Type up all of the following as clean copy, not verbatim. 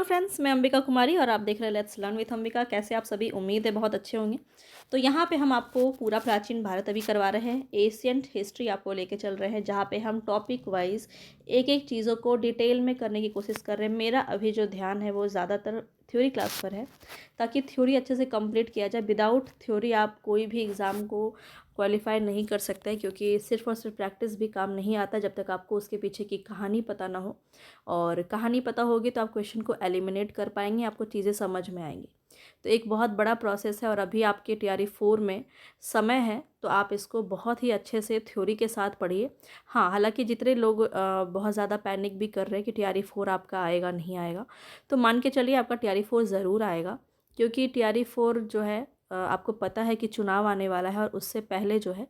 Hello friends, मैं अंबिका कुमारी और आप देख रहे हैं लेट्स लर्न विथ अंबिका। कैसे आप सभी? उम्मीद है बहुत अच्छे होंगे। तो यहाँ पे हम आपको पूरा प्राचीन भारत अभी करवा रहे हैं, एशियंट हिस्ट्री आपको लेके चल रहे हैं, जहाँ पे हम टॉपिक वाइज एक एक चीज़ों को डिटेल में करने की कोशिश कर रहे हैं। मेरा अभी जो ध्यान है वो ज़्यादातर थ्योरी क्लास पर है, ताकि थ्योरी अच्छे से कंप्लीट किया जाए। विदाउट थ्योरी आप कोई भी एग्ज़ाम को क्वालिफाई नहीं कर सकते, क्योंकि सिर्फ और सिर्फ प्रैक्टिस भी काम नहीं आता जब तक आपको उसके पीछे की कहानी पता ना हो। और कहानी पता होगी तो आप क्वेश्चन को एलिमिनेट कर पाएंगे, आपको चीज़ें समझ में आएंगी। तो एक बहुत बड़ा प्रोसेस है और अभी आपके टीआरई 4 में समय है, तो आप इसको बहुत ही अच्छे से थ्योरी के साथ पढ़िए। हाँ, हालांकि जितने लोग बहुत ज़्यादा पैनिक भी कर रहे हैं कि टीआरई 4 आपका आएगा नहीं आएगा, तो मान के चलिए आपका टीआरई 4 ज़रूर आएगा। क्योंकि टीआरई 4 जो है, आपको पता है कि चुनाव आने वाला है, और उससे पहले जो है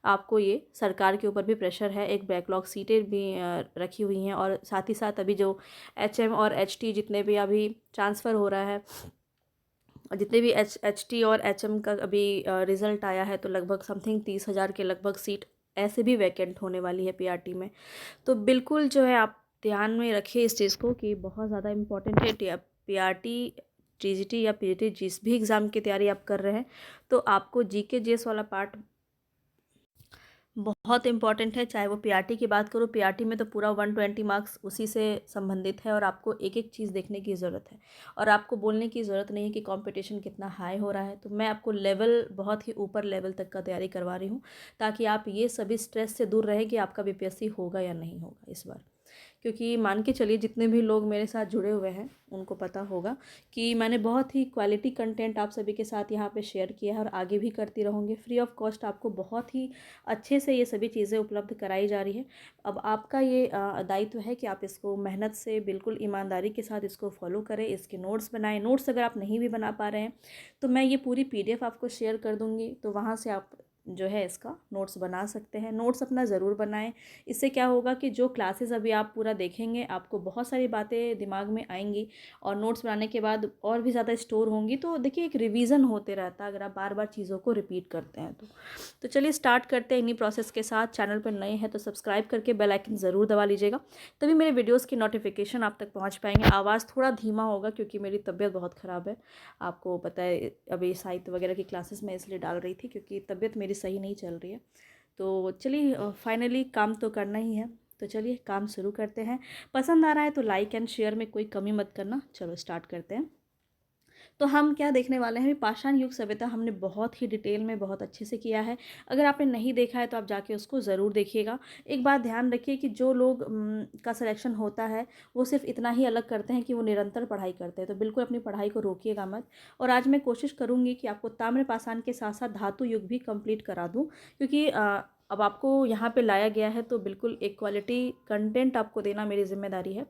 आपको ये सरकार के ऊपर भी प्रेशर है। एक बैकलॉग सीटें भी रखी हुई हैं, और साथ ही साथ अभी जो एचएम और एचटी जितने भी अभी ट्रांसफ़र हो रहा है, और जितने भी एचटी और एचएम का अभी रिज़ल्ट आया है, तो लगभग समथिंग 30,000 के लगभग सीट ऐसे भी वैकेंट होने वाली है पीआरटी में। तो बिल्कुल जो है आप ध्यान में रखिए इस चीज़ को कि बहुत ज़्यादा इम्पोर्टेंट है पीआरटी, टीजीटी या पीजीटी, जिस भी एग्ज़ाम की तैयारी आप कर रहे हैं, तो आपको जीके जीएस वाला पार्ट बहुत इंपॉर्टेंट है। चाहे वो पीआरटी की बात करो, पीआरटी में तो पूरा 120 मार्क्स उसी से संबंधित है, और आपको एक एक चीज़ देखने की ज़रूरत है, और आपको बोलने की ज़रूरत नहीं है कि कंपटीशन कितना हाई हो रहा है। तो मैं आपको लेवल, बहुत ही ऊपर लेवल तक का तैयारी करवा रही हूँ, ताकि आप ये सभी स्ट्रेस से दूर रहें कि आपका बीपीएससी होगा या नहीं होगा इस बार। क्योंकि मान के चलिए जितने भी लोग मेरे साथ जुड़े हुए हैं उनको पता होगा कि मैंने बहुत ही क्वालिटी कंटेंट आप सभी के साथ यहाँ पे शेयर किया है, और आगे भी करती रहूँगी। फ्री ऑफ कॉस्ट आपको बहुत ही अच्छे से ये सभी चीज़ें उपलब्ध कराई जा रही है। अब आपका ये दायित्व है कि आप इसको मेहनत से, बिल्कुल ईमानदारी के साथ इसको फॉलो करें, इसके नोट्स बनाएं। नोट्स अगर आप नहीं भी बना पा रहे हैं तो मैं ये पूरी पीडीएफ आपको शेयर कर दूँगी, तो वहाँ से आप जो है इसका नोट्स बना सकते हैं। नोट्स अपना ज़रूर बनाएं। इससे क्या होगा कि जो क्लासेस अभी आप पूरा देखेंगे, आपको बहुत सारी बातें दिमाग में आएंगी, और नोट्स बनाने के बाद और भी ज़्यादा स्टोर होंगी। तो देखिए, एक रिवीजन होते रहता है अगर आप बार बार चीज़ों को रिपीट करते हैं तो चलिए स्टार्ट करते हैं इन्हीं प्रोसेस के साथ। चैनल पर नए हैं तो सब्सक्राइब करके बेल आइकन ज़रूर दबा लीजिएगा, तभी मेरे वीडियोज़ की नोटिफिकेशन आप तक पहुँच पाएंगे। आवाज़ थोड़ा धीमा होगा क्योंकि मेरी तबीयत बहुत ख़राब है। आपको पता है, अभी साहित्य वगैरह की क्लासेस मैं इसलिए डाल रही थी क्योंकि तबीयत मेरी सही नहीं चल रही है। तो चलिए, फाइनली काम तो करना ही है, तो चलिए काम शुरू करते हैं। पसंद आ रहा है तो लाइक एंड शेयर में कोई कमी मत करना। चलो स्टार्ट करते हैं। तो हम क्या देखने वाले हैं? पाषाण युग सभ्यता हमने बहुत ही डिटेल में, बहुत अच्छे से किया है। अगर आपने नहीं देखा है तो आप जाके उसको ज़रूर देखिएगा। एक बात ध्यान रखिए कि जो लोग का सिलेक्शन होता है, वो सिर्फ इतना ही अलग करते हैं कि वो निरंतर पढ़ाई करते हैं। तो बिल्कुल अपनी पढ़ाई को रोकिएगा मत। और आज मैं कोशिश करूँगी कि आपको ताम्र पाषाण के साथ साथ धातु युग भी कंप्लीट करा दूँ, क्योंकि अब आपको यहाँ पे लाया गया है, तो बिल्कुल एक क्वालिटी कंटेंट आपको देना मेरी जिम्मेदारी है।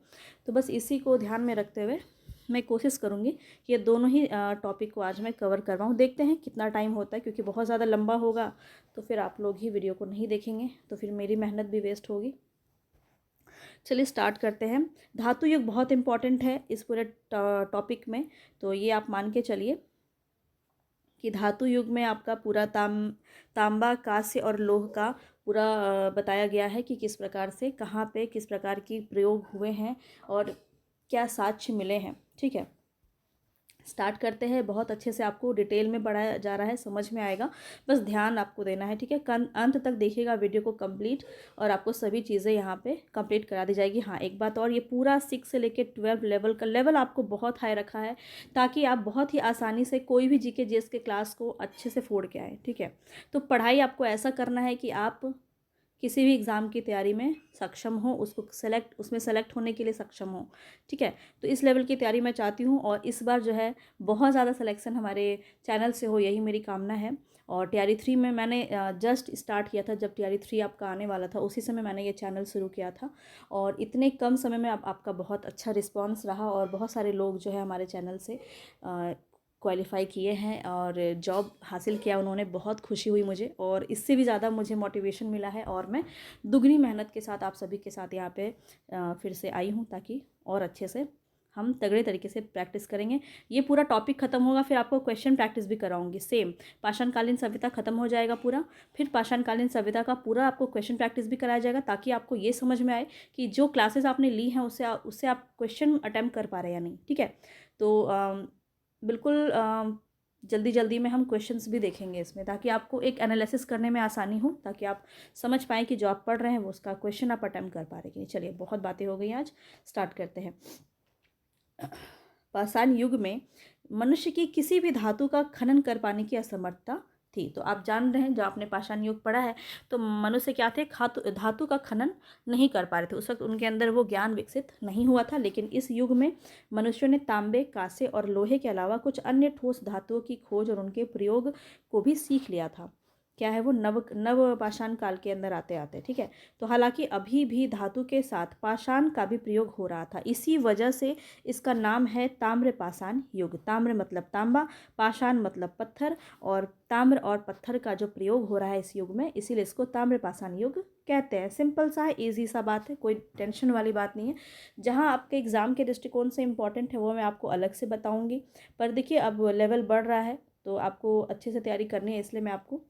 तो बस इसी को ध्यान में रखते हुए मैं कोशिश करूँगी कि ये दोनों ही टॉपिक को आज मैं कवर करवाऊँ। देखते हैं कितना टाइम होता है, क्योंकि बहुत ज़्यादा लंबा होगा तो फिर आप लोग ही वीडियो को नहीं देखेंगे, तो फिर मेरी मेहनत भी वेस्ट होगी। चलिए स्टार्ट करते हैं। धातु युग बहुत इंपॉर्टेंट है इस पूरे टॉपिक में, तो ये आप मान के चलिए कि धातु युग में आपका पूरा तांबा, कांस्य और लोह का पूरा बताया गया है कि किस प्रकार से, कहाँ पे किस प्रकार की प्रयोग हुए हैं और क्या साक्ष्य मिले हैं। ठीक है, स्टार्ट करते हैं। बहुत अच्छे से आपको डिटेल में पढ़ाया जा रहा है, समझ में आएगा, बस ध्यान आपको देना है। ठीक है, अंत तक देखिएगा वीडियो को कंप्लीट, और आपको सभी चीज़ें यहाँ पे कंप्लीट करा दी जाएगी। हाँ, एक बात और, ये पूरा 6 से लेकर 12 लेवल का लेवल आपको बहुत हाई रखा है, ताकि आप बहुत ही आसानी से कोई भी जीके जीएस के क्लास को अच्छे से फोड़ के आए। ठीक है, तो पढ़ाई आपको ऐसा करना है कि आप किसी भी एग्ज़ाम की तैयारी में सक्षम हो, उसमें सेलेक्ट होने के लिए सक्षम हो। ठीक है, तो इस लेवल की तैयारी मैं चाहती हूँ, और इस बार जो है बहुत ज़्यादा सिलेक्शन हमारे चैनल से हो, यही मेरी कामना है। और टीआरई 3 में मैंने जस्ट स्टार्ट किया था, जब टीआरई 3 आपका आने वाला था उसी समय मैंने ये चैनल शुरू किया था, और इतने कम समय में आपका बहुत अच्छा रिस्पॉन्स रहा, और बहुत सारे लोग जो है हमारे चैनल से क्वालिफ़ाई किए हैं और जॉब हासिल किया उन्होंने। बहुत खुशी हुई मुझे, और इससे भी ज़्यादा मुझे मोटिवेशन मिला है, और मैं दुगनी मेहनत के साथ आप सभी के साथ यहाँ पे फिर से आई हूँ, ताकि और अच्छे से हम तगड़े तरीके से प्रैक्टिस करेंगे। ये पूरा टॉपिक खत्म होगा, फिर आपको क्वेश्चन प्रैक्टिस भी कराऊंगी सेम। पाषाणकालीन सभ्यता खत्म हो जाएगा पूरा, फिर पाषाणकालीन सभ्यता का पूरा आपको क्वेश्चन प्रैक्टिस भी कराया जाएगा, ताकि आपको ये समझ में आए कि जो क्लासेस आपने ली हैं उससे आप क्वेश्चन अटैम्प्ट कर पा रहे हैं या नहीं। ठीक है, तो बिल्कुल जल्दी जल्दी में हम क्वेश्चंस भी देखेंगे इसमें, ताकि आपको एक एनालिसिस करने में आसानी हो, ताकि आप समझ पाएँ कि जो आप पढ़ रहे हैं वो उसका क्वेश्चन आप अटैम्प्ट कर पा रहे हैं कि नहीं। चलिए, बहुत बातें हो गई आज, स्टार्ट करते हैं। पाषाण युग में मनुष्य की किसी भी धातु का खनन कर पाने की असमर्थता थी। तो आप जान रहे हैं, जब आपने पाषाण युग पढ़ा है तो मनुष्य क्या थे, धातु का खनन नहीं कर पा रहे थे। उस वक्त उनके अंदर वो ज्ञान विकसित नहीं हुआ था। लेकिन इस युग में मनुष्यों ने तांबे, कांसे और लोहे के अलावा कुछ अन्य ठोस धातुओं की खोज और उनके प्रयोग को भी सीख लिया था। क्या है वो, नव पाषाण काल के अंदर आते आते। ठीक है, तो हालांकि अभी भी धातु के साथ पाषाण का भी प्रयोग हो रहा था। इसी वजह से इसका नाम है ताम्र पाषाण युग। ताम्र मतलब तांबा, पाषाण मतलब पत्थर, और ताम्र और पत्थर का जो प्रयोग हो रहा है इस युग में, इसीलिए इसको ताम्र पाषाण युग कहते हैं। सिंपल सा है, ईजी सा बात है, कोई टेंशन वाली बात नहीं है। जहाँ आपके एग्ज़ाम के दृष्टिकोण से इंपॉर्टेंट है वो मैं आपको अलग से बताऊँगी। पर देखिए, अब लेवल बढ़ रहा है तो आपको अच्छे से तैयारी करनी है, इसलिए मैं आपको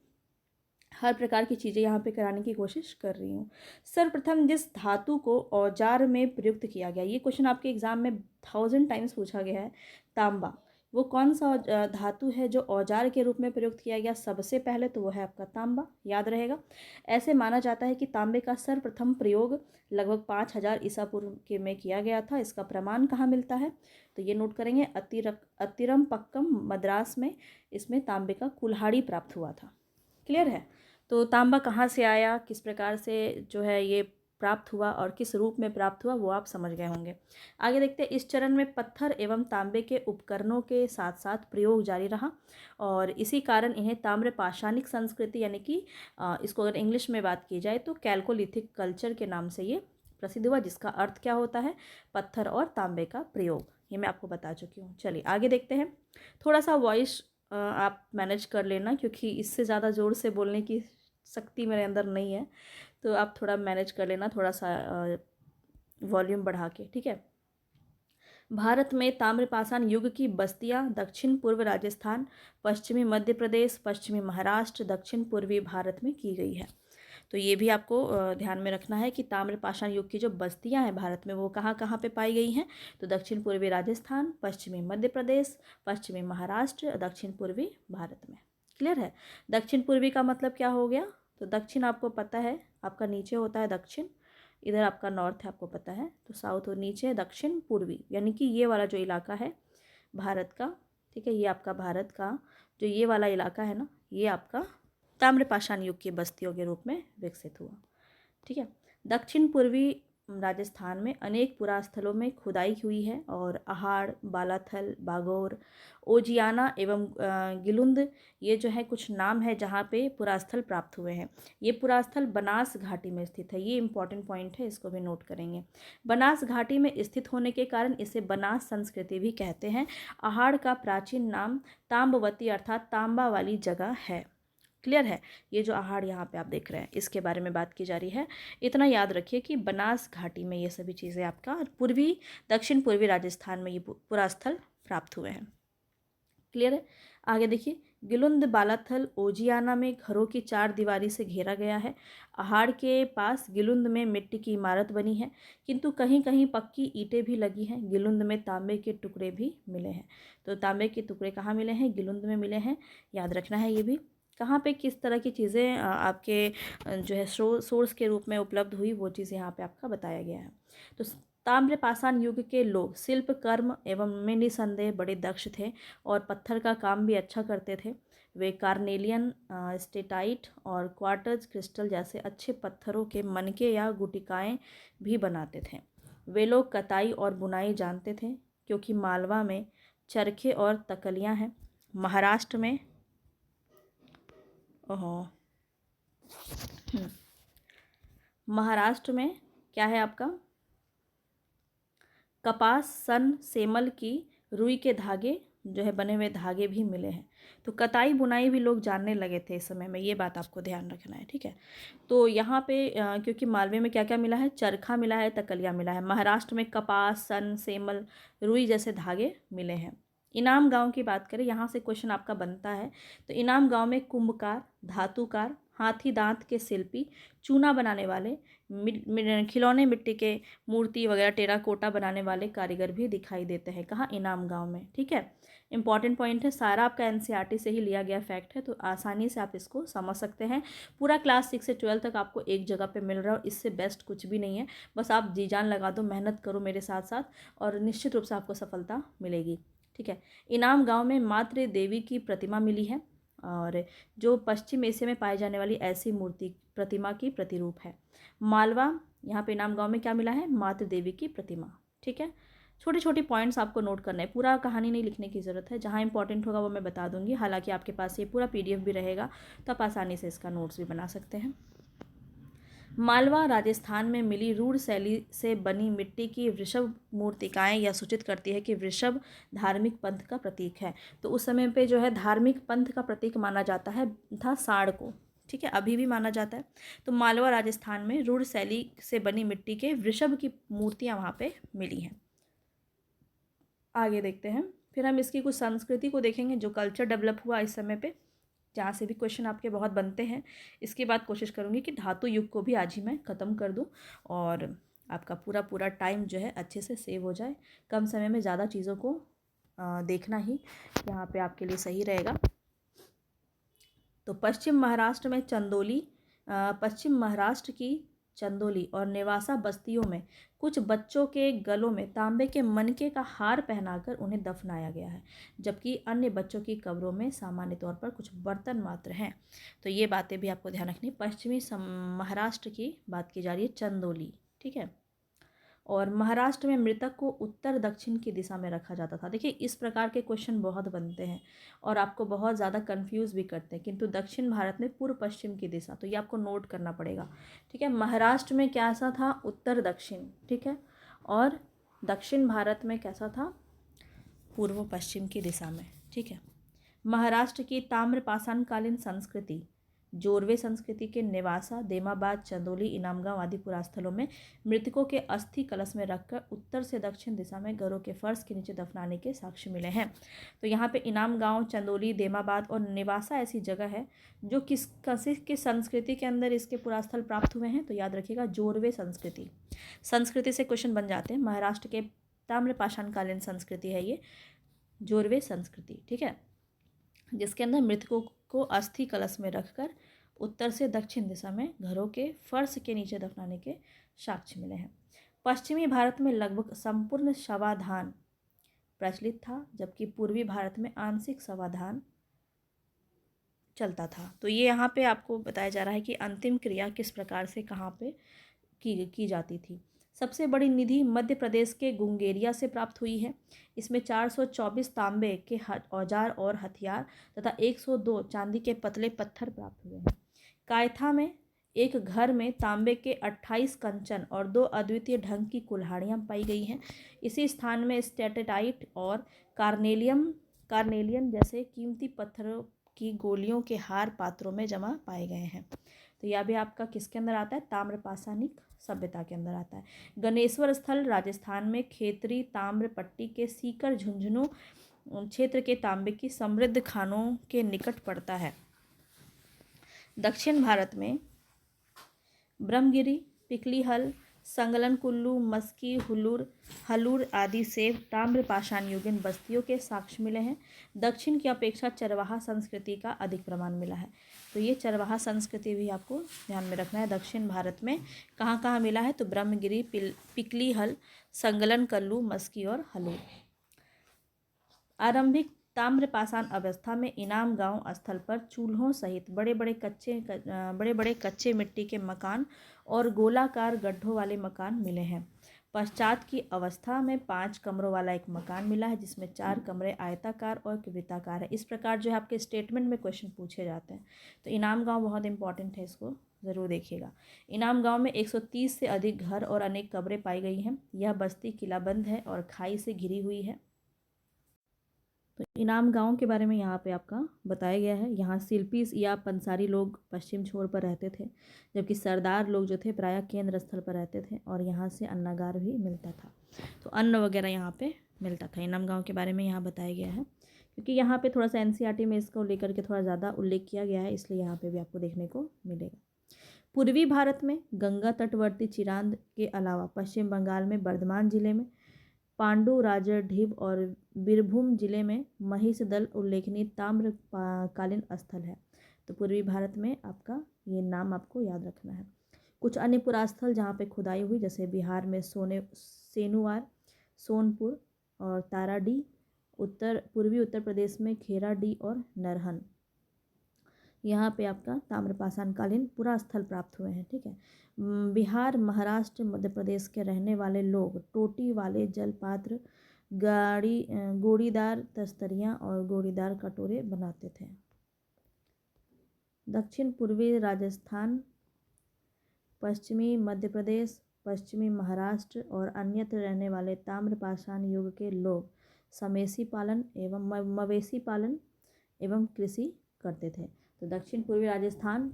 हर प्रकार की चीज़ें यहाँ पे कराने की कोशिश कर रही हूँ। सर्वप्रथम जिस धातु को औजार में प्रयुक्त किया गया, ये क्वेश्चन आपके एग्जाम में 1000 टाइम्स पूछा गया है। तांबा, वो कौन सा धातु है जो औजार के रूप में प्रयुक्त किया गया सबसे पहले, तो वो है आपका तांबा, याद रहेगा। ऐसे माना जाता है कि तांबे का सर्वप्रथम प्रयोग लगभग 5000 ईसा पूर्व के में किया गया था। इसका प्रमाण कहाँ मिलता है, तो ये नोट करेंगे, अतिरम पक्कम मद्रास में इसमें तांबे का कुल्हाड़ी प्राप्त हुआ था। क्लियर है। तो तांबा कहाँ से आया, किस प्रकार से जो है ये प्राप्त हुआ और किस रूप में प्राप्त हुआ, वो आप समझ गए होंगे। आगे देखते हैं। इस चरण में पत्थर एवं तांबे के उपकरणों के साथ साथ प्रयोग जारी रहा, और इसी कारण इन्हें ताम्र पाषाणिक संस्कृति, यानी कि इसको अगर इंग्लिश में बात की जाए तो कैल्कोलिथिक कल्चर के नाम से ये प्रसिद्ध हुआ, जिसका अर्थ क्या होता है, पत्थर और तांबे का प्रयोग। ये मैं आपको बता चुकी हूँ। चलिए आगे देखते हैं। थोड़ा सा वॉइस आप मैनेज कर लेना, क्योंकि इससे ज़्यादा ज़ोर से बोलने की शक्ति मेरे अंदर नहीं है, तो आप थोड़ा मैनेज कर लेना, थोड़ा सा वॉल्यूम बढ़ा के। ठीक है। भारत में ताम्रपाषाण युग की बस्तियां दक्षिण पूर्व राजस्थान, पश्चिमी मध्य प्रदेश, पश्चिमी महाराष्ट्र, दक्षिण पूर्वी भारत में की गई है। तो ये भी आपको ध्यान में रखना है कि ताम्रपाषाण युग की जो बस्तियां हैं भारत में, वो कहाँ कहाँ पे पाई गई हैं, तो दक्षिण पूर्वी राजस्थान, पश्चिमी मध्य प्रदेश, पश्चिमी महाराष्ट्र, दक्षिण पूर्वी भारत में। क्लियर है। दक्षिण पूर्वी का मतलब क्या हो गया, तो दक्षिण आपको पता है, आपका नीचे होता है दक्षिण, इधर आपका नॉर्थ है, आपको पता है, तो साउथ और नीचे है दक्षिण पूर्वी, यानी कि ये वाला जो इलाका है भारत का, ठीक है, ये आपका भारत का जो ये वाला इलाका है ना, ये आपका ताम्रपाषाण युग की बस्तियों के रूप में विकसित हुआ। ठीक है। दक्षिण पूर्वी राजस्थान में अनेक पुरास्थलों में खुदाई हुई है, और अहाड़, बालाथल, बागोर, ओजियाना एवं गिलुंद, ये जो है कुछ नाम है जहाँ पे पुरास्थल प्राप्त हुए हैं। ये पुरास्थल बनास घाटी में स्थित है। ये इंपॉर्टेंट पॉइंट है, इसको भी नोट करेंगे। बनास घाटी में स्थित होने के कारण इसे बनास संस्कृति भी कहते हैं। अहाड़ का प्राचीन नाम ताम्बवती अर्थात तांबा वाली जगह है। क्लियर है। ये जो अहाड़ यहाँ पे आप देख रहे हैं, इसके बारे में बात की जा रही है। इतना याद रखिए कि बनास घाटी में ये सभी चीज़ें आपका पूर्वी दक्षिण पूर्वी राजस्थान में ये पुरास्थल प्राप्त हुए हैं। क्लियर है। आगे देखिए। गिलुंद बालाथल ओजियाना में घरों की 4 दीवारी से घेरा गया है। अहाड़ के पास गिलुंद में मिट्टी की इमारत बनी है, किंतु कहीं कहीं पक्की ईंटें भी लगी हैं। गिलुंद में तांबे के टुकड़े भी मिले हैं। तो तांबे के टुकड़े कहाँ मिले हैं, गिलुंद में मिले हैं, याद रखना है ये भी। कहाँ पे किस तरह की चीज़ें आपके जो है सोर्स के रूप में उपलब्ध हुई, वो चीज़ यहाँ पे आपका बताया गया है। तो ताम्रपाषाण युग के लोग शिल्प कर्म एवं में निसंदेह बड़े दक्ष थे, और पत्थर का काम भी अच्छा करते थे। वे कार्नेलियन, स्टेटाइट और क्वार्टज क्रिस्टल जैसे अच्छे पत्थरों के मनके या गुटिकाएँ भी बनाते थे। वे लोग कताई और बुनाई जानते थे, क्योंकि मालवा में चरखे और तकलियाँ हैं। महाराष्ट्र में महाराष्ट्र में क्या है आपका, कपास, सन, सेमल की रुई के धागे जो है बने हुए धागे भी मिले हैं। तो कताई बुनाई भी लोग जानने लगे थे इस समय में, ये बात आपको ध्यान रखना है, ठीक है। तो यहाँ पे क्योंकि मालवे में क्या क्या मिला है, चरखा मिला है, तकलिया मिला है। महाराष्ट्र में कपास, सन, सेमल, रुई जैसे धागे मिले हैं। इनाम गांव की बात करें, यहाँ से क्वेश्चन आपका बनता है। तो इनाम गांव में कुंभकार, धातुकार, हाथी दांत के शिल्पी, चूना बनाने वाले, खिलौने मिट्टी के मूर्ति वगैरह टेराकोटा बनाने वाले कारीगर भी दिखाई देते हैं। कहाँ, इनाम गांव में, ठीक है। इंपॉर्टेंट पॉइंट है, सारा आपका एनसीईआरटी से ही लिया गया फैक्ट है, तो आसानी से आप इसको समझ सकते हैं। पूरा क्लास 6 से 12 तक आपको एक जगह पे मिल रहा है, और इससे बेस्ट कुछ भी नहीं है। बस आप जी जान लगा दो, मेहनत करो मेरे साथ साथ, और निश्चित रूप से आपको सफलता मिलेगी, ठीक है। इनाम गांव में मातृ देवी की प्रतिमा मिली है, और जो पश्चिम एशिया में पाई जाने वाली ऐसी मूर्ति प्रतिमा की प्रतिरूप है। मालवा, यहाँ पे इनाम गांव में क्या मिला है, मातृ देवी की प्रतिमा, ठीक है। छोटे छोटे पॉइंट्स आपको नोट करना है, पूरा कहानी नहीं लिखने की ज़रूरत है, जहाँ इंपॉर्टेंट होगा वो मैं बता दूंगी। हालांकि आपके पास ये पूरा पीडीएफ भी रहेगा, तो आप आसानी से इसका नोट्स भी बना सकते हैं। मालवा राजस्थान में मिली रूढ़ शैली से बनी मिट्टी की वृषभ मूर्तिकाएं यह सूचित करती है कि वृषभ धार्मिक पंथ का प्रतीक है। तो उस समय पे जो है धार्मिक पंथ का प्रतीक माना जाता है था सांड को, ठीक है, अभी भी माना जाता है। तो मालवा राजस्थान में रूढ़ शैली से बनी मिट्टी के वृषभ की मूर्तियां वहाँ पे मिली हैं। आगे देखते हैं, फिर हम इसकी कुछ संस्कृति को देखेंगे, जो कल्चर डेवलप हुआ इस समय पे, जहाँ से भी क्वेश्चन आपके बहुत बनते हैं। इसके बाद कोशिश करूँगी कि धातु युग को भी आज ही मैं ख़त्म कर दूँ, और आपका पूरा पूरा टाइम जो है अच्छे से सेव हो जाए। कम समय में ज़्यादा चीज़ों को देखना ही यहाँ पे आपके लिए सही रहेगा। तो पश्चिम महाराष्ट्र की चंदोली और नेवासा बस्तियों में कुछ बच्चों के गलों में तांबे के मनके का हार पहनाकर उन्हें दफनाया गया है, जबकि अन्य बच्चों की कब्रों में सामान्य तौर पर कुछ बर्तन मात्र हैं। तो ये बातें भी आपको ध्यान रखनी। महाराष्ट्र की बात की जा रही है, चंदोली, ठीक है। और महाराष्ट्र में मृतक को उत्तर दक्षिण की दिशा में रखा जाता था। देखिए, इस प्रकार के क्वेश्चन बहुत बनते हैं और आपको बहुत ज़्यादा कंफ्यूज भी करते हैं, किंतु दक्षिण भारत में पूर्व पश्चिम की दिशा, तो ये आपको नोट करना पड़ेगा, ठीक है। महाराष्ट्र में कैसा था, उत्तर दक्षिण, ठीक है, और दक्षिण भारत में कैसा था, पूर्व पश्चिम की दिशा में, ठीक है। महाराष्ट्र की ताम्रपाषाणकालीन संस्कृति, जोरवे संस्कृति के नेवासा, देमाबाद, चंदोली, इनामगांव आदि पुरास्थलों में मृतकों के अस्थि कलश में रखकर उत्तर से दक्षिण दिशा में घरों के फर्श के नीचे दफनाने के साक्ष्य मिले हैं। तो यहाँ पे इनामगांव, चंदोली, देमाबाद और नेवासा ऐसी जगह है जो किस संस्कृति के अंदर इसके पुरास्थल प्राप्त हुए हैं। तो याद रखिएगा, जोरवे संस्कृति से क्वेश्चन बन जाते हैं। महाराष्ट्र के ताम्रपाषाणकालीन संस्कृति है ये जोरवे संस्कृति, ठीक है, जिसके अंदर मृतकों को अस्थि कलश में रखकर उत्तर से दक्षिण दिशा में घरों के फर्श के नीचे दफनाने के साक्ष्य मिले हैं। पश्चिमी भारत में लगभग संपूर्ण शवाधान प्रचलित था, जबकि पूर्वी भारत में आंशिक शवाधान चलता था। तो ये यहाँ पे आपको बताया जा रहा है कि अंतिम क्रिया किस प्रकार से कहाँ पे की जाती थी। सबसे बड़ी निधि मध्य प्रदेश के गुंगेरिया से प्राप्त हुई है। इसमें 424 तांबे के औजार और हथियार तथा 102 चांदी के पतले पत्थर प्राप्त हुए हैं। कायथा में एक घर में तांबे के 28 कंचन और 2 अद्वितीय ढंग की कुल्हाड़ियाँ पाई गई हैं। इसी स्थान में स्टेटेटाइट और कार्नेलियन जैसे कीमती पत्थरों की गोलियों के हार पात्रों में जमा पाए गए हैं। तो यह भी आपका किसके अंदर आता है, ताम्रपाषाणिक सभ्यता के अंदर आता है। गणेश्वर स्थल राजस्थान में खेतरी ताम्र पट्टी के सीकर झुंझुनू क्षेत्र के तांबे की समृद्ध खानों के निकट पड़ता है। दक्षिण भारत में ब्रह्मगिरी, पिकलीहल, संगलन कुल्लू, मस्की, हलूर आदि से ताम्रपाषाण युगीन बस्तियों के साक्ष्य मिले हैं। दक्षिण की अपेक्षा चरवाहा संस्कृति का अधिक प्रमाण मिला है। तो ये चरवाहा संस्कृति भी आपको ध्यान में रखना है। दक्षिण भारत में कहाँ कहाँ मिला है, तो ब्रह्मगिरी, पिकलीहल, संगलन कुल्लू, मस्की और हलूर। आरंभिक ताम्रपाषाण अवस्था में इनाम गांव स्थल पर चूल्हों सहित बड़े बड़े कच्चे मिट्टी के मकान और गोलाकार गड्ढों वाले मकान मिले हैं। पश्चात की अवस्था में 5 कमरों वाला एक मकान मिला है, जिसमें 4 कमरे आयताकार और वृत्ताकार है। इस प्रकार जो है आपके स्टेटमेंट में क्वेश्चन पूछे जाते हैं। तो इनाम गांव बहुत इंपॉर्टेंट है, इसको ज़रूर देखिएगा। इनाम गांव में 130 से अधिक घर और अनेक कब्रें पाई गई हैं। यह बस्ती किलाबंद है और खाई से घिरी हुई है। तो इनाम गांव के बारे में यहाँ पे आपका बताया गया है। यहाँ शिल्पी या पंसारी लोग पश्चिम छोर पर रहते थे, जबकि सरदार लोग जो थे प्रायः केंद्र स्थल पर रहते थे और यहाँ से अन्नागार भी मिलता था। तो अन्न वगैरह यहाँ पे मिलता था। इनाम गांव के बारे में यहाँ बताया गया है, क्योंकि यहाँ पे थोड़ा सा एनसीईआरटी में इसको लेकर के थोड़ा ज़्यादा उल्लेख किया गया है, इसलिए यहाँ पे भी आपको देखने को मिलेगा। पूर्वी भारत में गंगा तटवर्ती चिरांद के अलावा पश्चिम बंगाल में बर्धमान जिले में पांडु राजर ढीब और बीरभूम जिले में महिषदल उल्लेखनीय ताम्र कालीन स्थल है। तो पूर्वी भारत में आपका ये नाम आपको याद रखना है। कुछ अन्य पुरास्थल जहाँ पे खुदाई हुई, जैसे बिहार में सेनुवार, सोनपुर और ताराडी, पूर्वी उत्तर प्रदेश में खेराडी और नरहन, यहाँ पे आपका ताम्रपाषाण कालीन पूरा स्थल प्राप्त हुए हैं। ठीक है। बिहार, महाराष्ट्र, मध्य प्रदेश के रहने वाले लोग टोटी वाले जलपात्र, गोड़ीदार तस्तरियाँ और गोड़ीदार कटोरे बनाते थे। दक्षिण पूर्वी राजस्थान, पश्चिमी मध्य प्रदेश, पश्चिमी महाराष्ट्र और अन्यत्र रहने वाले ताम्रपाषाण युग के लोग समेसी पालन एवं मवेशी पालन एवं कृषि करते थे। तो दक्षिण पूर्वी राजस्थान,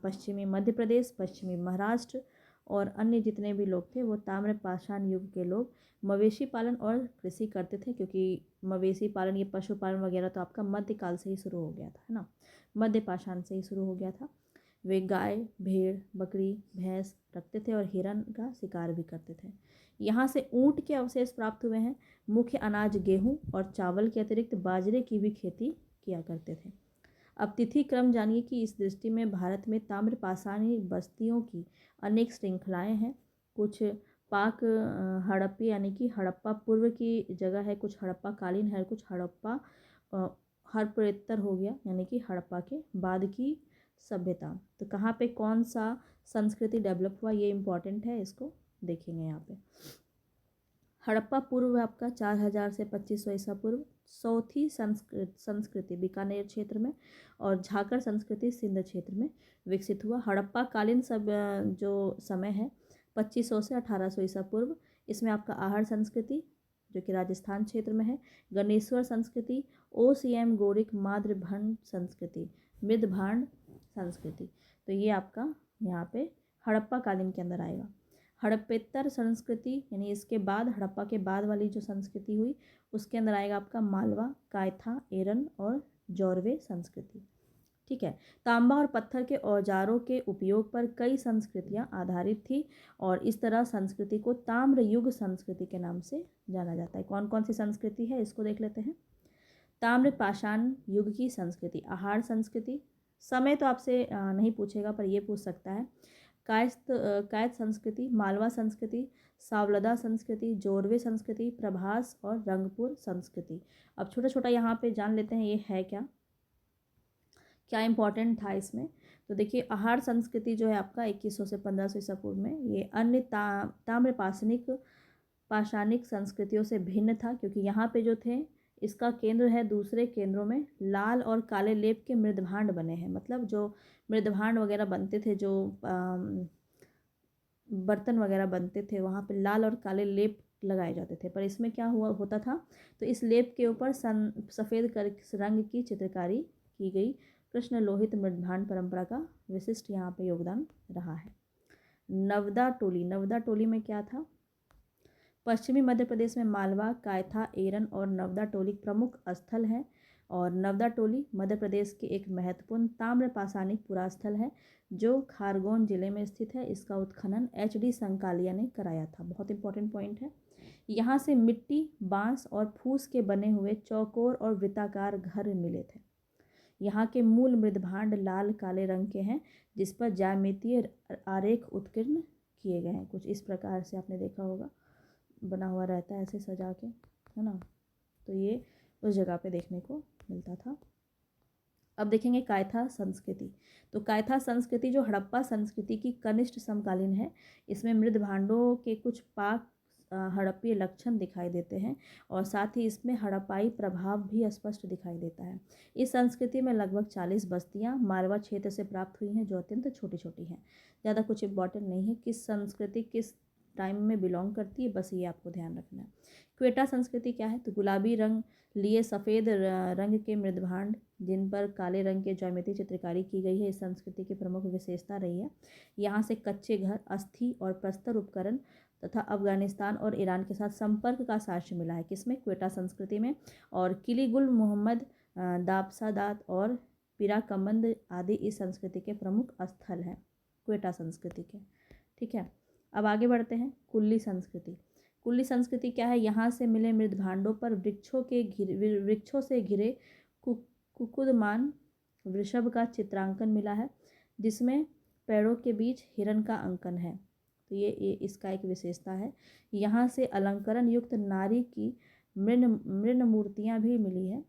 पश्चिमी मध्य प्रदेश, पश्चिमी महाराष्ट्र और अन्य जितने भी लोग थे वो ताम्रपाषाण युग के लोग मवेशी पालन और कृषि करते थे, क्योंकि मवेशी पालन, ये पशुपालन वगैरह तो आपका मध्यकाल से ही शुरू हो गया था, है ना, मध्य पाषाण से ही शुरू हो गया था। वे गाय, भेड़, बकरी, भैंस रखते थे और हिरन का शिकार भी करते थे। यहाँ से ऊँट के अवशेष प्राप्त हुए हैं। मुख्य अनाज गेहूँ और चावल के अतिरिक्त बाजरे की भी खेती किया करते थे। अब तिथि क्रम जानिए कि इस दृष्टि में भारत में ताम्रपाषाणी बस्तियों की अनेक श्रृंखलाएं हैं। कुछ पाक हड़प्पी यानी कि हड़प्पा पूर्व की जगह है, कुछ हड़प्पा कालीन है, कुछ हड़प्पा हड़प्पेतर हो गया यानी कि हड़प्पा के बाद की सभ्यता। तो कहाँ पे कौन सा संस्कृति डेवलप हुआ ये इम्पॉर्टेंट है, इसको देखेंगे यहाँ पे। हड़प्पा पूर्व आपका 4000 से 2500 ईसा पूर्व। सौथी संस्कृति बीकानेर क्षेत्र में और झाकर संस्कृति सिंध क्षेत्र में विकसित हुआ। हड़प्पा कालीन सब जो समय है 2500 से 1800 ईसा पूर्व, इसमें आपका आहड़ संस्कृति जो कि राजस्थान क्षेत्र में है, गणेश्वर संस्कृति, ओसियम गोरिक माद्र भंड संस्कृति, मृदभांड संस्कृति। तो ये आपका यहाँ पे हड़प्पा कालीन के अंदर आएगा। हड़प्पेतर संस्कृति यानी इसके बाद, हड़प्पा के बाद वाली जो संस्कृति हुई उसके अंदर आएगा आपका मालवा, कायथा, एरन और जौरवे संस्कृति। ठीक है। तांबा और पत्थर के औजारों के उपयोग पर कई संस्कृतियां आधारित थी और इस तरह संस्कृति को ताम्र युग संस्कृति के नाम से जाना जाता है। कौन कौन सी संस्कृति है इसको देख लेते हैं। ताम्रपाषाण युग की संस्कृति, आहार संस्कृति, समय तो आपसे नहीं पूछेगा पर ये पूछ सकता है। कायस्थ संस्कृति, मालवा संस्कृति, सावलदा संस्कृति, जोरवे संस्कृति, प्रभास और रंगपुर संस्कृति। अब छोटा छोटा यहाँ पे जान लेते हैं ये है क्या क्या इंपॉर्टेंट था इसमें। तो देखिए आहार संस्कृति जो है आपका 2100 से 1500 ईसा पूर्व में, ये अन्य पाषाणिक संस्कृतियों से भिन्न था, क्योंकि यहाँ पे जो थे इसका केंद्र है दूसरे केंद्रों में लाल और काले लेप के मृदभांड बने हैं। मतलब जो मृदभांड वगैरह बनते थे, जो बर्तन वगैरह बनते थे, वहाँ पे लाल और काले लेप लगाए जाते थे। पर इसमें क्या होता था, तो इस लेप के ऊपर सफ़ेद रंग की चित्रकारी की गई। कृष्ण लोहित मृदभांड परंपरा का विशिष्ट यहाँ पे योगदान रहा है। नवदा टोली में क्या था। पश्चिमी मध्य प्रदेश में मालवा, कायथा, एरन और नवदा टोली प्रमुख स्थल हैं और नवदा टोली मध्य प्रदेश के एक महत्वपूर्ण ताम्रपाषाणिक पुरास्थल है जो खारगोन जिले में स्थित है। इसका उत्खनन HD संकालिया ने कराया था। बहुत इंपॉर्टेंट पॉइंट है। यहाँ से मिट्टी, बांस और फूस के बने हुए चौकोर और वृत्ताकार घर मिले थे। यहाँ के मूल मृदभांड लाल काले रंग के हैं जिस पर ज्यामितीय आरेख उत्कीर्ण किए गए हैं। कुछ इस प्रकार से आपने देखा होगा, बना हुआ रहता है ऐसे सजा के, है ना। तो ये उस जगह पे देखने को मिलता था। अब देखेंगे कायथा संस्कृति। तो कायथा संस्कृति जो हड़प्पा संस्कृति की कनिष्ठ समकालीन है, इसमें मृदभांडों के कुछ पाक हड़प्पीय लक्षण दिखाई देते हैं और साथ ही इसमें हड़प्पाई प्रभाव भी स्पष्ट दिखाई देता है। इस संस्कृति में लगभग 40 बस्तियां मारवा क्षेत्र से प्राप्त हुई हैं जो अत्यंत छोटी छोटी हैं। ज़्यादा कुछ इम्पॉर्टेंट नहीं है। किस संस्कृति किस टाइम में बिलोंग करती है, बस ये आपको ध्यान रखना है। क्वेटा संस्कृति क्या है? तो गुलाबी रंग लिए सफ़ेद रंग के मृदभांड जिन पर काले रंग के ज्यामितीय चित्रकारी की गई है, इस संस्कृति की प्रमुख विशेषता रही है। यहाँ से कच्चे घर, अस्थि और प्रस्तर उपकरण तथा अफगानिस्तान और ईरान के साथ संपर्क का साक्ष्य मिला है। किसमें? क्वेटा संस्कृति में। और किलीगुल मोहम्मद दाबसादात और पिराकमंद आदि इस संस्कृति के प्रमुख स्थल हैं, क्वेटा संस्कृति के। ठीक है, अब आगे बढ़ते हैं। कुल्ली संस्कृति। कुल्ली संस्कृति क्या है? यहाँ से मिले मृदभांडों पर वृक्षों से घिरे कुकुदमान वृषभ का चित्रांकन मिला है, जिसमें पैरों के बीच हिरण का अंकन है। तो ये इसका एक विशेषता है। यहाँ से अलंकरण युक्त नारी की मृण मूर्तियाँ भी मिली है।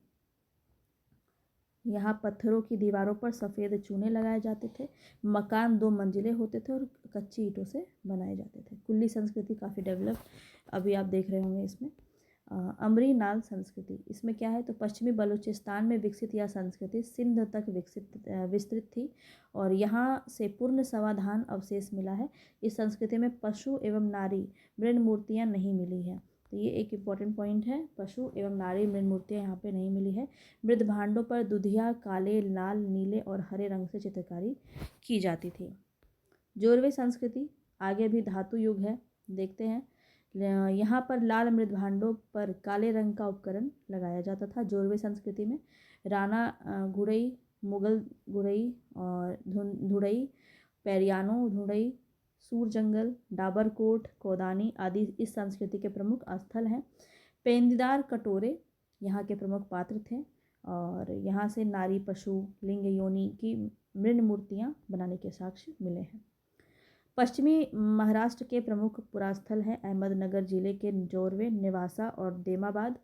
यहाँ पत्थरों की दीवारों पर सफ़ेद चूने लगाए जाते थे। मकान 2 मंजिले होते थे और कच्ची ईंटों से बनाए जाते थे। कुल्ली संस्कृति काफ़ी डेवलप अभी आप देख रहे होंगे इसमें। अमरी नाल संस्कृति, इसमें क्या है? तो पश्चिमी बलूचिस्तान में विकसित यह संस्कृति सिंध तक विस्तृत थी और यहाँ से पूर्ण समाधान अवशेष मिला है। इस संस्कृति में पशु एवं नारी मृण मूर्तियाँ नहीं मिली हैं। तो ये एक इम्पॉर्टेंट पॉइंट है, पशु एवं नारी मृण मूर्तियाँ यहाँ पे नहीं मिली है। मृदभांडों पर दुधिया, काले, लाल, नीले और हरे रंग से चित्रकारी की जाती थी। जोरवे संस्कृति, आगे भी धातु युग है, देखते हैं। यहाँ पर लाल मृदभांडों पर काले रंग का उपकरण लगाया जाता था। जोरवे संस्कृति में राणा घुड़ई, मुगल घुड़ई और धुड़ई, पेरियानो धुड़ई, सूर जंगल, डाबरकोट, कोदानी आदि इस संस्कृति के प्रमुख स्थल हैं। पेंदीदार कटोरे यहाँ के प्रमुख पात्र थे और यहाँ से नारी, पशु, लिंग, योनि की मृण मूर्तियाँ बनाने के साक्ष्य मिले हैं। पश्चिमी महाराष्ट्र के प्रमुख पुरास्थल हैं अहमदनगर जिले के जोरवे, नेवासा और देमाबाद।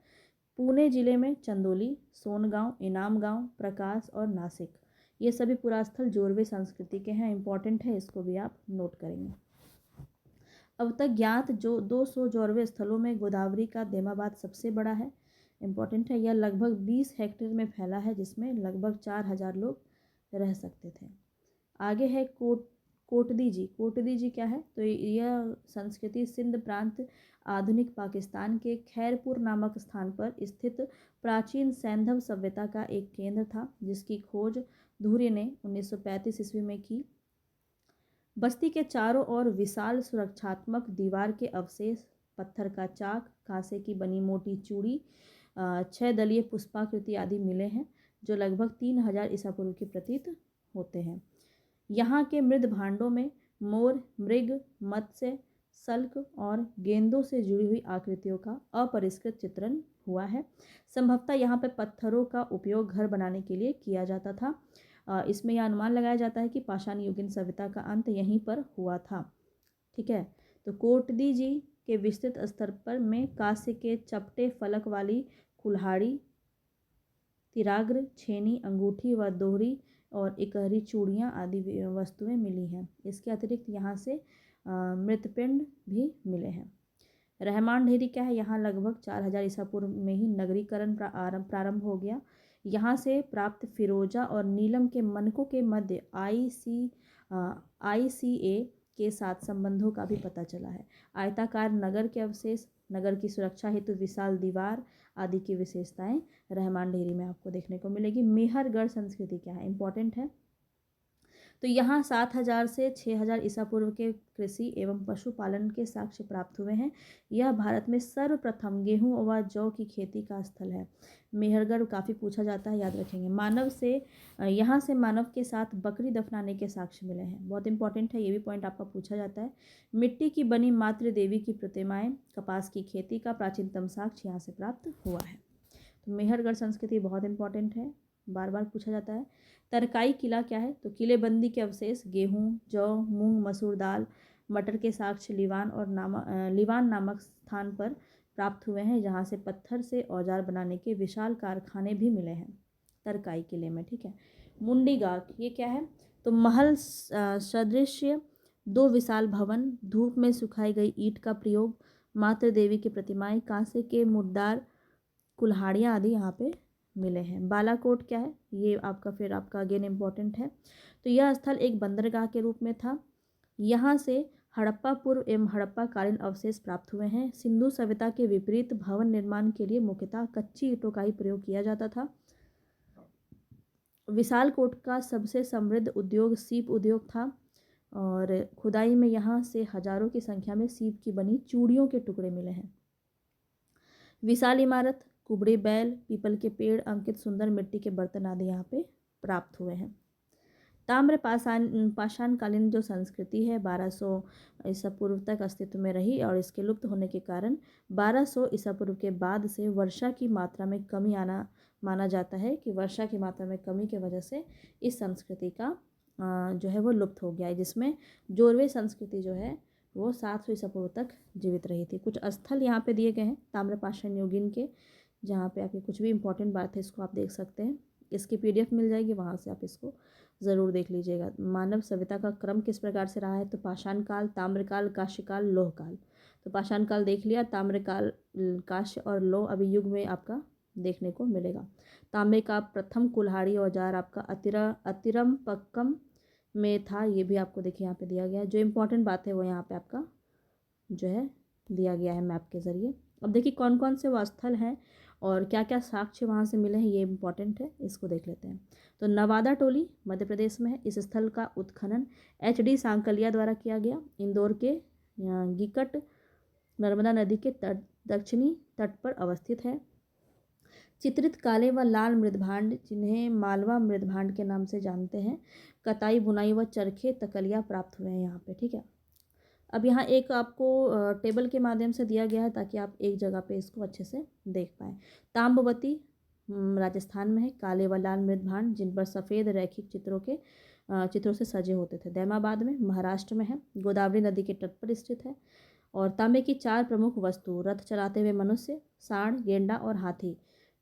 पुणे जिले में चंदोली, सोनगांव, इनाम गांव, प्रकाश और नासिक, ये सभी पुरास्थल जोरवे संस्कृति के हैं। इंपॉर्टेंट है, इसको भी आप नोट करेंगे। अब तक ज्ञात जो 200 जोरवे स्थलों में गोदावरी का देमाबाद सबसे बड़ा है। इंपॉर्टेंट है, यह लगभग 20 हेक्टेयर में फैला है, जिसमें लगभग 4000 लोग रह सकते थे। आगे है कोटदी जी। कोटदी जी क्या है? तो यह संस्कृति सिंध प्रांत, आधुनिक पाकिस्तान के खैरपुर नामक स्थान पर स्थित प्राचीन सैंधव सभ्यता का एक केंद्र था, जिसकी खोज धुर्य ने 1935 ईस्वी में की। बस्ती के चारों ओर विशाल सुरक्षात्मक दीवार के अवशेष, पत्थर का चाक, कांसे की बनी मोटी चूड़ी, 6 दलीय पुष्पाकृति आदि मिले हैं, जो लगभग 3000 ईसा पूर्व के प्रतीत होते हैं। यहाँ के मृद भांडों में मोर, मृग, मत्स्य, सल्क और गेंदों से जुड़ी हुई आकृतियों का अपरिष्कृत चित्रण हुआ है। संभवतः यहाँ पर पत्थरों का उपयोग घर बनाने के लिए किया जाता था। इसमें यह अनुमान लगाया जाता है कि पाषाण युगीन सभ्यता का अंत यहीं पर हुआ था। ठीक है, तो कोटदी जी के विस्तृत स्तर पर में कांस्य के चपटे फलक वाली कुल्हाड़ी, तिराग्र, छेनी, अंगूठी व दोहरी और इकहरी चूड़ियाँ आदि वस्तुएं मिली हैं। इसके अतिरिक्त यहाँ से मृतपिंड भी मिले हैं। रहमान ढेरी क्या है? यहाँ लगभग 4000 ईसा पूर्व में ही नगरीकरण प्रारंभ हो गया। यहाँ से प्राप्त फिरोजा और नीलम के मनकों के मध्य ICA के साथ संबंधों का भी पता चला है। आयताकार नगर के अवशेष, नगर की सुरक्षा हेतु विशाल दीवार आदि की विशेषताएं रहमान ढेरी में आपको देखने को मिलेगी। मेहरगढ़ संस्कृति क्या है? इंपॉर्टेंट है। तो यहाँ 7000 से 6000 ईसा पूर्व के कृषि एवं पशुपालन के साक्ष्य प्राप्त हुए हैं। यह भारत में सर्वप्रथम गेहूं व जौ की खेती का स्थल है। मेहरगढ़ काफ़ी पूछा जाता है, याद रखेंगे। यहाँ से मानव के साथ बकरी दफनाने के साक्ष्य मिले हैं, बहुत इंपॉर्टेंट है, ये भी पॉइंट आपका पूछा जाता है। मिट्टी की बनी मातृ देवी की प्रतिमाएं, कपास की खेती का प्राचीनतम साक्ष्य यहाँ से प्राप्त हुआ है। तो मेहरगढ़ संस्कृति बहुत इंपॉर्टेंट है, बार बार पूछा जाता है। तरकाई किला क्या है? तो किलेबंदी के अवशेष गेहूं, जौ, मूंग, मसूर दाल, मटर के साक्ष्य लिवान नामक स्थान पर प्राप्त हुए हैं, जहां से पत्थर से औजार बनाने के विशाल कारखाने भी मिले हैं तरकाई किले में। ठीक है, मुंडी गाक ये क्या है? तो महल सदृश 2 विशाल भवन, धूप में सुखाई गई ईंट का प्रयोग, मातृ देवी की प्रतिमाएं, कांसे के मुद्दार, कुल्हाड़ियाँ आदि यहाँ पे मिले हैं। बालाकोट क्या है? ये आपका अगेन इम्पॉर्टेंट है। तो यह स्थल एक बंदरगाह के रूप में था। यहाँ से हड़प्पा पूर्व एवं हड़प्पा कालीन अवशेष प्राप्त हुए हैं। सिंधु सभ्यता के विपरीत भवन निर्माण के लिए मुख्यतः कच्ची ईंटों का ही प्रयोग किया जाता था। विशालकोट का सबसे समृद्ध उद्योग सीप उद्योग था और खुदाई में यहाँ से हजारों की संख्या में सीप की बनी चूड़ियों के टुकड़े मिले हैं। विशाल इमारत, कुबड़े बैल, पीपल के पेड़ अंकित सुंदर मिट्टी के बर्तन आदि यहाँ पे प्राप्त हुए हैं। ताम्र पाषाणकालीन जो संस्कृति है 1200 ईसा पूर्व तक अस्तित्व में रही और इसके लुप्त होने के कारण 1200 ईसा पूर्व के बाद से वर्षा की मात्रा में कमी आना माना जाता है कि वर्षा की मात्रा में कमी की वजह से इस संस्कृति का जो है वो लुप्त हो गया है, जिसमें जोरवे संस्कृति जो है वो 700 ईसा पूर्व तक जीवित रही थी। कुछ स्थल यहाँ पे दिए गए हैं ताम्रपाषाण युगीन के, जहाँ पे आपकी कुछ भी इंपॉर्टेंट बात है इसको आप देख सकते हैं। इसकी PDF मिल जाएगी, वहाँ से आप इसको ज़रूर देख लीजिएगा। मानव सभ्यता का क्रम किस प्रकार से रहा है, तो पाषाण काल, ताम्रकाल, कांस्यकाल, लोह काल। तो पाषाण काल देख लिया, ताम्रकाल, कांस्य और लोह अभी युग में आपका देखने को मिलेगा। तांबे का प्रथम कुल्हाड़ी औजार आपका अतिरम पक्कम में था, ये भी आपको देखिए यहाँ पे दिया गया है। जो इम्पोर्टेंट बात है वो यहाँ पे आपका जो है दिया गया है मैप के ज़रिए। अब देखिए कौन कौन से वो स्थल हैं और क्या क्या साक्ष्य वहाँ से मिले हैं, ये इम्पॉर्टेंट है, इसको देख लेते हैं। तो नवादा टोली मध्य प्रदेश में है। इस स्थल का उत्खनन HD सांकलिया द्वारा किया गया। इंदौर के गिकट नर्मदा नदी के दक्षिणी तट पर अवस्थित है। चित्रित काले व लाल मृदभांड, जिन्हें मालवा मृदभांड के नाम से जानते हैं, कताई बुनाई व चरखे तकलिया प्राप्त हुए हैं यहाँ पे। ठीक है, अब यहाँ एक आपको टेबल के माध्यम से दिया गया है ताकि आप एक जगह पे इसको अच्छे से देख पाएँ। ताम्बवती राजस्थान में है। काले व लाल मृदभांड जिन पर सफ़ेद रैखिक चित्रों से सजे होते थे, दैमाबाद में महाराष्ट्र में है। गोदावरी नदी के तट पर स्थित है। और तांबे की 4 प्रमुख वस्तु, रथ चलाते हुए मनुष्य, सांड, गेंडा और हाथी,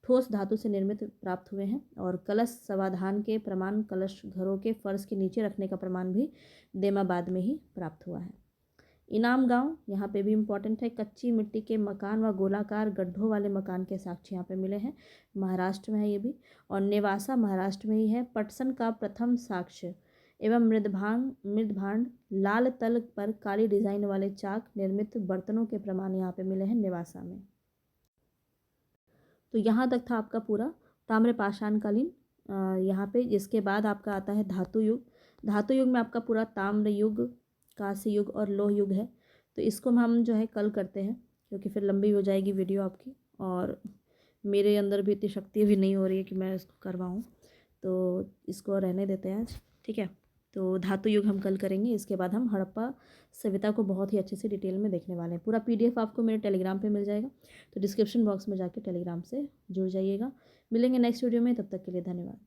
ठोस धातु से निर्मित प्राप्त हुए हैं। और कलश समाधान के प्रमाण, कलश घरों के फर्श के नीचे रखने का प्रमाण भी दैमाबाद में ही प्राप्त हुआ है। इनाम गांव यहाँ पे भी इम्पॉर्टेंट है। कच्ची मिट्टी के मकान व गोलाकार गड्ढों वाले मकान के साक्ष्य यहाँ पे मिले हैं, महाराष्ट्र में है ये भी। और नेवासा महाराष्ट्र में ही है। पटसन का प्रथम साक्ष्य एवं मृदभांड लाल तल पर काली डिजाइन वाले चाक निर्मित बर्तनों के प्रमाण यहाँ पे मिले हैं नेवासा में। तो यहाँ तक था आपका पूरा ताम्रपाषाणकालीन। यहाँ पे इसके बाद आपका आता है धातु युग। धातु युग में आपका पूरा ताम्र युग, कांस्य युग और लोह युग है। तो इसको हम जो है कल करते हैं, क्योंकि फिर लंबी हो जाएगी वीडियो आपकी और मेरे अंदर भी इतनी शक्ति भी नहीं हो रही है कि मैं इसको करवाऊँ, तो इसको रहने देते हैं आज। ठीक है, तो धातु युग हम कल करेंगे। इसके बाद हम हड़प्पा सभ्यता को बहुत ही अच्छे से डिटेल में देखने वाले हैं। पूरा PDF आपको मेरे टेलीग्राम पे मिल जाएगा, तो डिस्क्रिप्शन बॉक्स में जाके टेलीग्राम से जुड़ जाइएगा। मिलेंगे नेक्स्ट वीडियो में, तब तक के लिए धन्यवाद।